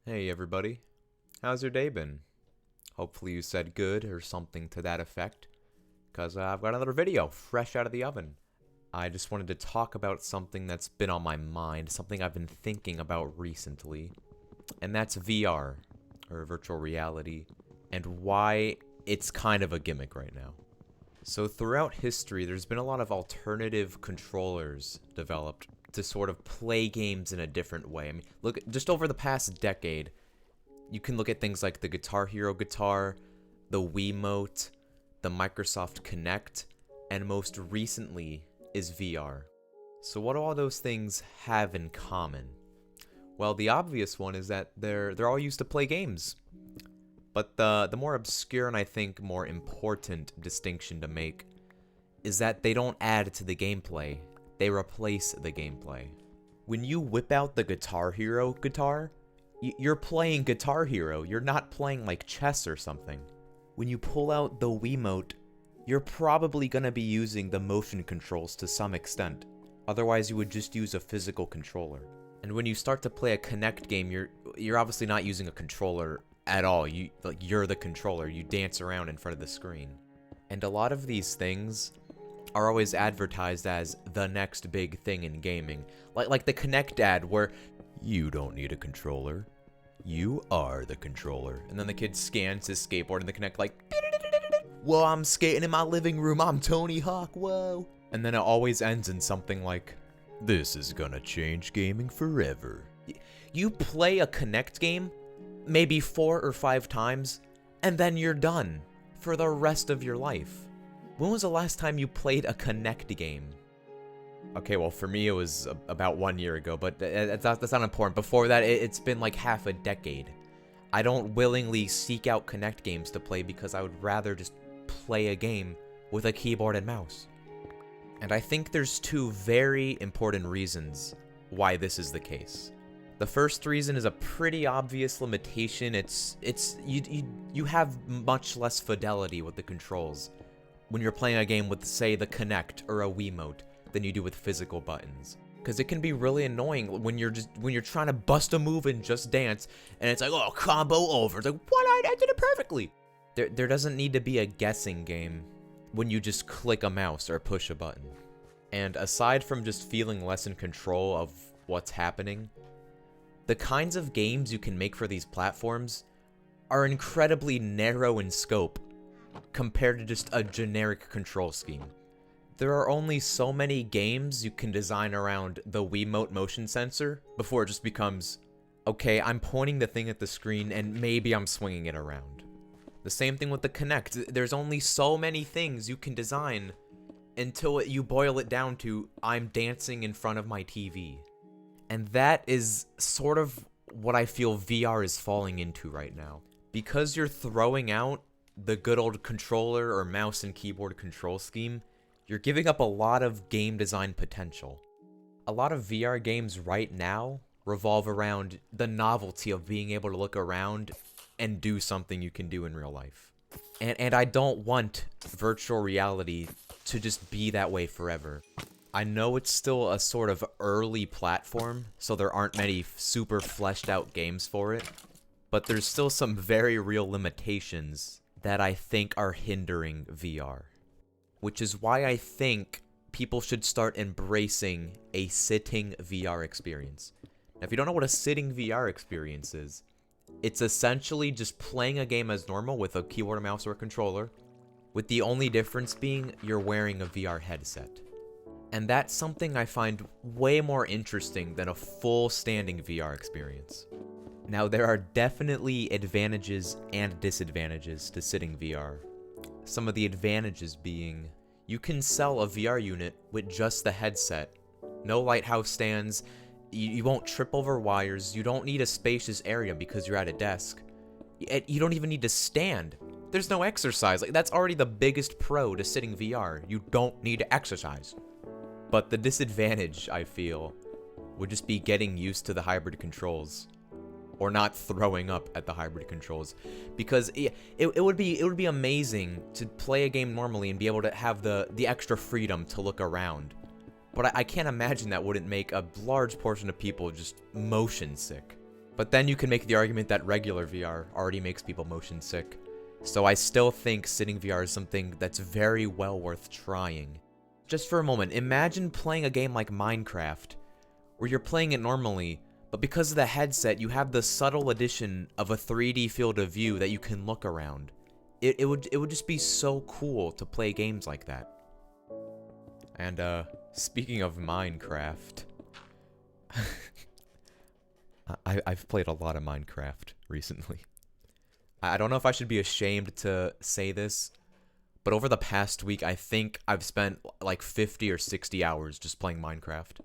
Hey everybody, how's your day been? Hopefully you said good or something to that effect, because I've got another video fresh out of the oven. I just wanted to talk about something that's been on my mind, something I've been thinking about recently, and that's VR, or virtual reality, and why it's kind of a gimmick right now. So throughout history, there's been a lot of alternative controllers developed to sort of play games in a different way. I mean, look, just over the past decade, you can look at things like the Guitar Hero guitar, the Wiimote, the Microsoft Kinect, and most recently is VR. So what do all those things have in common? Well, the obvious one is that they're all used to play games. But the more obscure and I think more important distinction to make is that they don't add to the gameplay, they replace the gameplay. When you whip out the Guitar Hero guitar, you're playing Guitar Hero, you're not playing like chess or something. When you pull out the Wiimote, you're probably gonna be using the motion controls to some extent. Otherwise you would just use a physical controller. And when you start to play a Kinect game, you're obviously not using a controller at all. You're the controller. You dance around in front of the screen. And a lot of these things are always advertised as the next big thing in gaming. Like the Kinect ad where you don't need a controller. You are the controller. And then the kid scans his skateboard and the Kinect like, whoa, I'm skating in my living room. I'm Tony Hawk. Whoa. And then it always ends in something like, this is gonna change gaming forever. You play a Kinect game maybe 4 or 5 times, and then you're done for the rest of your life. When was the last time you played a Kinect game? Okay, well, for me, it was about 1 year ago, but that's not important. Before that, it's been like half a decade. I don't willingly seek out Kinect games to play because I would rather just play a game with a keyboard and mouse. And I think there's 2 very important reasons why this is the case. The first reason is a pretty obvious limitation. You have much less fidelity with the controls when you're playing a game with, say, the Kinect or a Wiimote than you do with physical buttons. Because it can be really annoying when you're trying to bust a move and Just Dance, and it's like, oh, combo over. It's like, what? I did it perfectly. There doesn't need to be a guessing game when you just click a mouse or push a button. And aside from just feeling less in control of what's happening, the kinds of games you can make for these platforms are incredibly narrow in scope compared to just a generic control scheme. There are only so many games you can design around the Wiimote motion sensor before it just becomes, okay, I'm pointing the thing at the screen and maybe I'm swinging it around. The same thing with the Kinect. There's only so many things you can design until you boil it down to, I'm dancing in front of my TV. And that is sort of what I feel VR is falling into right now. Because you're throwing out the good old controller or mouse and keyboard control scheme, you're giving up a lot of game design potential. A lot of VR games right now revolve around the novelty of being able to look around and do something you can do in real life. And I don't want virtual reality to just be that way forever. I know it's still a sort of early platform, so there aren't many super fleshed out games for it, but there's still some very real limitations that I think are hindering VR. Which is why I think people should start embracing a sitting VR experience. Now, if you don't know what a sitting VR experience is, it's essentially just playing a game as normal with a keyboard, a mouse, or a controller, with the only difference being you're wearing a VR headset. And that's something I find way more interesting than a full standing VR experience. Now, there are definitely advantages and disadvantages to sitting VR. Some of the advantages being, you can sell a VR unit with just the headset. No lighthouse stands, you won't trip over wires, you don't need a spacious area because you're at a desk. You don't even need to stand. There's no exercise. Like, that's already the biggest pro to sitting VR. You don't need to exercise. But the disadvantage, I feel, would just be getting used to the hybrid controls. Or not throwing up at the hybrid controls. Because it would be amazing to play a game normally and be able to have the extra freedom to look around. But I can't imagine that wouldn't make a large portion of people just motion sick. But then you can make the argument that regular VR already makes people motion sick. So I still think sitting VR is something that's very well worth trying. Just for a moment, imagine playing a game like Minecraft, where you're playing it normally, but because of the headset, you have the subtle addition of a 3D field of view that you can look around. It would just be so cool to play games like that. And speaking of Minecraft, I've played a lot of Minecraft recently. I don't know if I should be ashamed to say this, but over the past week, I think I've spent like 50 or 60 hours just playing Minecraft.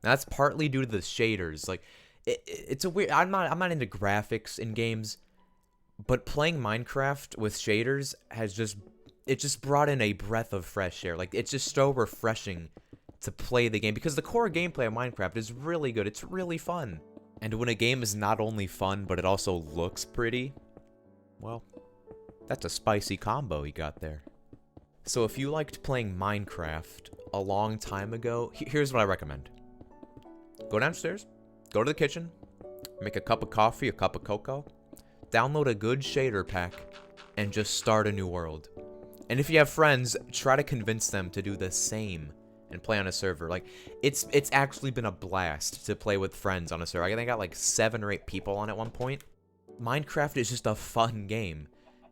That's partly due to the shaders. Like, it's a weird. I'm not into graphics in games, but playing Minecraft with shaders has just brought in a breath of fresh air. Like, it's just so refreshing to play the game because the core gameplay of Minecraft is really good. It's really fun. And when a game is not only fun, but it also looks pretty, well, that's a spicy combo you got there. So if you liked playing Minecraft a long time ago, here's what I recommend. Go downstairs, go to the kitchen, make a cup of coffee, a cup of cocoa, download a good shader pack, and just start a new world. And if you have friends, try to convince them to do the same and play on a server. Like, it's actually been a blast to play with friends on a server. I think I got like 7 or 8 people on at one point. Minecraft is just a fun game.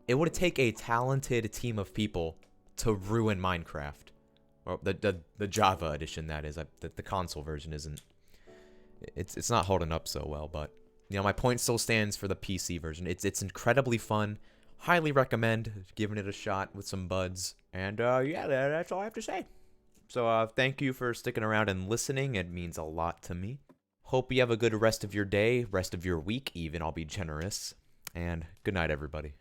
It would take a talented team of people to ruin Minecraft. Or the Java edition, that is. The console version isn't. It's not holding up so well, but you know, my point still stands for the PC version. It's incredibly fun. Highly recommend giving it a shot with some buds. And yeah, that's all I have to say. So thank you for sticking around and listening. It means a lot to me. Hope you have a good rest of your day, rest of your week even. I'll be generous. And good night, everybody.